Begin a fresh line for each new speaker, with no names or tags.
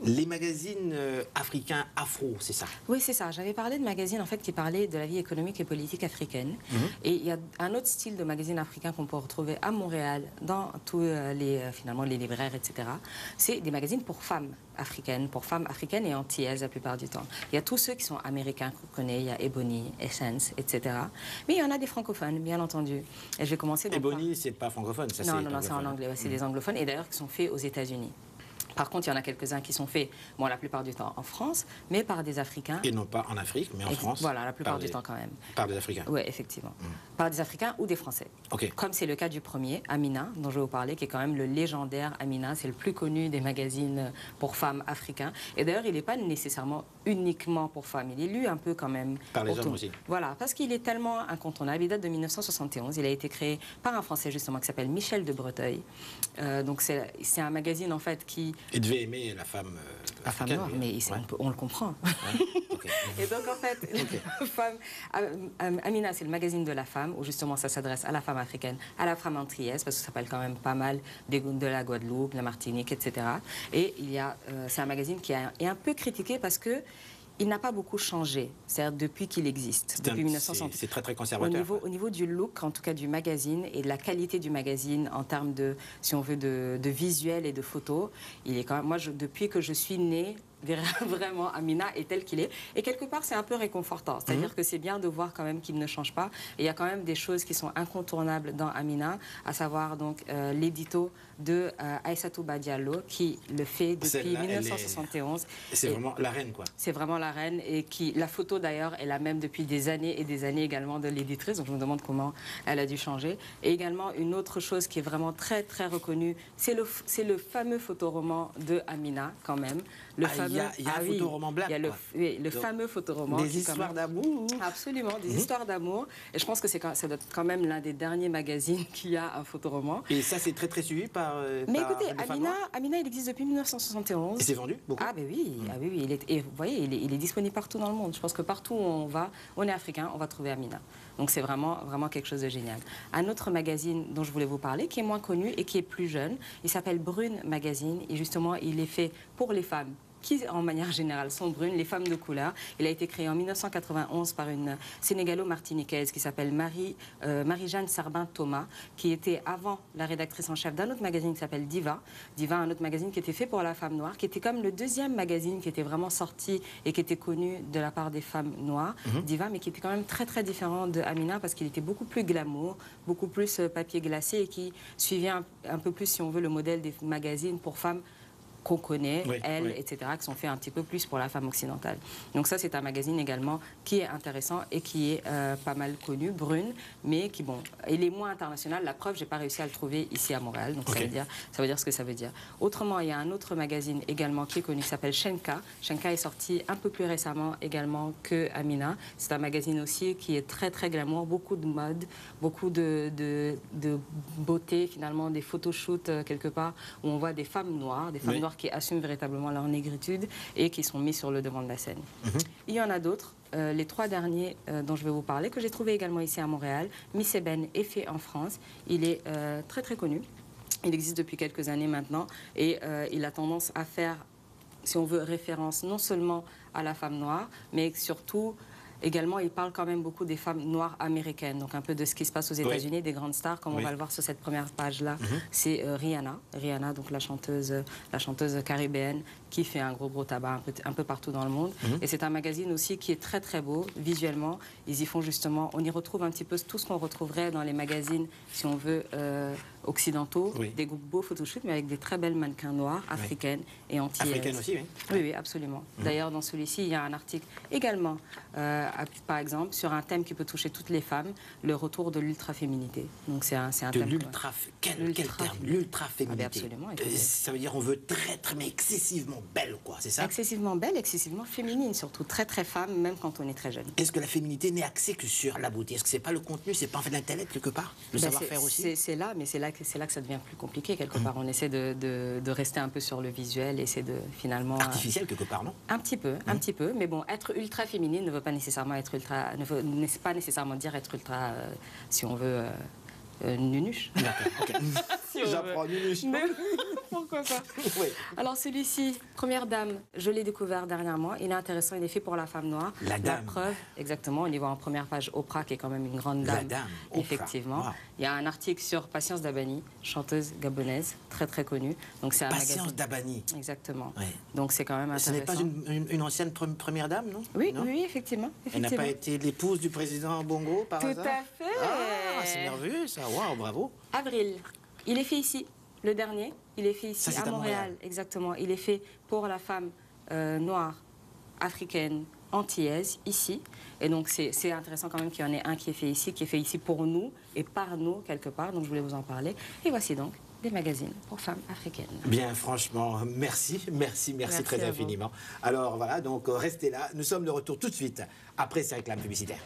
Les magazines africains afro, c'est ça?
Oui, c'est ça. J'avais parlé de magazines en fait qui parlaient de la vie économique et politique africaine. Et il y a un autre style de magazine africain qu'on peut retrouver à Montréal, dans tous finalement les libraires, etc. C'est des magazines pour femmes africaines et antillaises la plupart du temps. Il y a tous ceux qui sont américains qu'on connaît, il y a Ebony, Essence, etc. Mais il y en a des francophones, bien entendu. Et je vais commencer donc
Ebony, c'est pas francophone, ça?
Non, c'est en anglais. C'est des anglophones et d'ailleurs qui sont faits aux États-Unis. Par contre, il y en a quelques-uns qui sont faits, bon, la plupart du temps en France, mais par des Africains.
Et non pas en Afrique, mais en France.
Voilà, la plupart du temps quand même.
Par des Africains.
Oui, effectivement. Par des Africains ou des Français.
Okay.
Comme c'est le cas du premier, Amina, dont je vais vous parler, qui est quand même le légendaire Amina. C'est le plus connu des magazines pour femmes africains. Et d'ailleurs, il n'est pas nécessairement uniquement pour femmes. Il est lu un peu quand même.
Par les hommes aussi.
Voilà, parce qu'il est tellement incontournable. Il date de 1971. Il a été créé par un Français justement qui s'appelle Michel de Breteuil. Donc c'est un magazine en fait qui...
Il devait aimer la femme
noire, mais on le comprend. Okay. Et donc en fait, Amina, c'est le magazine de la femme, où justement ça s'adresse à la femme africaine, à la femme antillaise, parce que ça s'appelle quand même pas mal de la Guadeloupe, de la Martinique, etc. Et c'est un magazine qui est un peu critiqué parce que il n'a pas beaucoup changé, c'est-à-dire depuis qu'il existe, depuis 1960.
C'est très très conservateur.
Au niveau du look, en tout cas du magazine, et de la qualité du magazine en termes de, si on veut, de visuel et de photos, il est quand même, moi, depuis que je suis née, vraiment, Amina est tel qu'il est. Et quelque part, c'est un peu réconfortant. C'est-à-dire que c'est bien de voir quand même qu'il ne change pas. Et il y a quand même des choses qui sont incontournables dans Amina, à savoir donc l'édito de Aïssatou Badiallo, qui le fait depuis 1971.
C'est vraiment la reine, quoi.
C'est vraiment la reine. Et la photo, d'ailleurs, est la même depuis des années et des années également de l'éditrice. Donc je me demande comment elle a dû changer. Et également, une autre chose qui est vraiment très, très reconnue, c'est le fameux photoroman de Amina, quand même. Le fameux,
il y a un photoroman black.
Il y a le fameux photoroman.
Des histoires d'amour.
Absolument, des histoires d'amour. Et je pense que ça doit être quand même l'un des derniers magazines qui a un photoroman.
Et ça, c'est très très suivi par.
Mais écoutez, Amina, il existe depuis 1971.
Et c'est vendu beaucoup?
Ah, ben oui, et vous voyez, il est disponible partout dans le monde. Je pense que partout où on est africain, on va trouver Amina. Donc c'est vraiment, vraiment quelque chose de génial. Un autre magazine dont je voulais vous parler, qui est moins connu et qui est plus jeune, il s'appelle Brune Magazine. Et justement, il est fait pour les femmes qui, en manière générale, sont brunes, les femmes de couleur. Il a été créé en 1991 par une sénégalo-martiniquaise qui s'appelle Marie-Jeanne Sarbin-Thomas, qui était avant la rédactrice en chef d'un autre magazine qui s'appelle Diva. Diva, un autre magazine qui était fait pour la femme noire, qui était comme le deuxième magazine qui était vraiment sorti et qui était connu de la part des femmes noires. Diva, mais qui était quand même très très différent de Amina parce qu'il était beaucoup plus glamour, beaucoup plus papier glacé et qui suivait un peu plus, si on veut, le modèle des magazines pour femmes qu'on connaît, etc., qui sont faits un petit peu plus pour la femme occidentale. Donc ça, c'est un magazine également qui est intéressant et qui est pas mal connu, Brune, mais qui, bon, il est moins international. La preuve, j'ai pas réussi à le trouver ici à Montréal, donc ça veut dire ce que ça veut dire. Autrement, il y a un autre magazine également qui est connu, qui s'appelle Shenka. Shenka est sorti un peu plus récemment également que Amina. C'est un magazine aussi qui est très, très glamour, beaucoup de mode, beaucoup de beauté, finalement, des photoshoots quelque part, où on voit des femmes noires qui assument véritablement leur négritude et qui sont mis sur le devant de la scène. Il y en a d'autres. Les trois derniers dont je vais vous parler, que j'ai trouvé également ici à Montréal. Miss Eben est fait en France. Il est très très connu. Il existe depuis quelques années maintenant et il a tendance à faire, si on veut, référence non seulement à la femme noire, mais surtout également, il parle quand même beaucoup des femmes noires américaines, donc un peu de ce qui se passe aux États-Unis, des grandes stars, comme on va le voir sur cette première page-là. C'est Rihanna, donc la chanteuse caribéenne, qui fait un gros tabac un peu partout dans le monde. Et c'est un magazine aussi qui est très très beau, visuellement. Ils y font justement, on y retrouve un petit peu tout ce qu'on retrouverait dans les magazines, si on veut, occidentaux, des beaux photoshoots, mais avec des très belles mannequins noirs, africaines et antillaises.
Africaines aussi,
oui, absolument. D'ailleurs, dans celui-ci, il y a un article également, par exemple, sur un thème qui peut toucher toutes les femmes, le retour de l'ultra-féminité. Donc c'est un thème...
Quel terme? L'ultra-féminité.
Absolument.
Ça veut dire on veut très, mais excessivement belle, quoi, c'est ça?
Excessivement belle, excessivement féminine, surtout très très femme, même quand on est très jeune.
Est-ce que la féminité n'est axée que sur la beauté? Est-ce que c'est pas le contenu, c'est pas en fait l'intellect quelque part? Le savoir-faire aussi?
C'est là, mais c'est là que ça devient plus compliqué quelque part. On essaie de rester un peu sur le visuel, essaie de finalement...
Artificiel quelque part, non?
Un petit peu, mais bon, être ultra féminine ne veut pas nécessairement être ultra... ne veut pas nécessairement dire être ultra, si on veut... nunuche.
D'accord, ok.
Si
j'apprends nunuche.
Pourquoi pas?
Oui.
Alors celui-ci, Première Dame, je l'ai découvert dernièrement. Il est intéressant, il est fait pour la femme noire.
La dame.
preuve, exactement, on y voit en première page Oprah, qui est quand même une grande dame.
La dame, Oprah.
Effectivement.
Wow.
Il y a un article sur Patience Dabani, chanteuse gabonaise, très très connue. Donc c'est un
Patience
magazine.
Dabani.
Exactement.
Ouais.
Donc c'est quand même intéressant.
Ce n'est pas une ancienne première dame, non?
Oui,
Non,
oui, effectivement.
Elle n'a pas été l'épouse du président Bongo, par
Tout
hasard?
à fait.
Ah, c'est merveilleux, ça. Waouh, bravo.
Avril, il est fait ici. Le dernier, il est fait ici
Ça, c'est
à
à
Montréal.
Montréal.
Exactement. Il est fait pour la femme noire, africaine, antillaise, ici. Et donc, c'est intéressant quand même qu'il y en ait un qui est fait ici pour nous et par nous, quelque part. Donc, je voulais vous en parler. Et voici donc des magazines pour femmes africaines.
Bien, franchement, merci très
à vous.
infiniment. Alors voilà, donc restez là. Nous sommes de retour tout de suite après ces réclames publicitaires.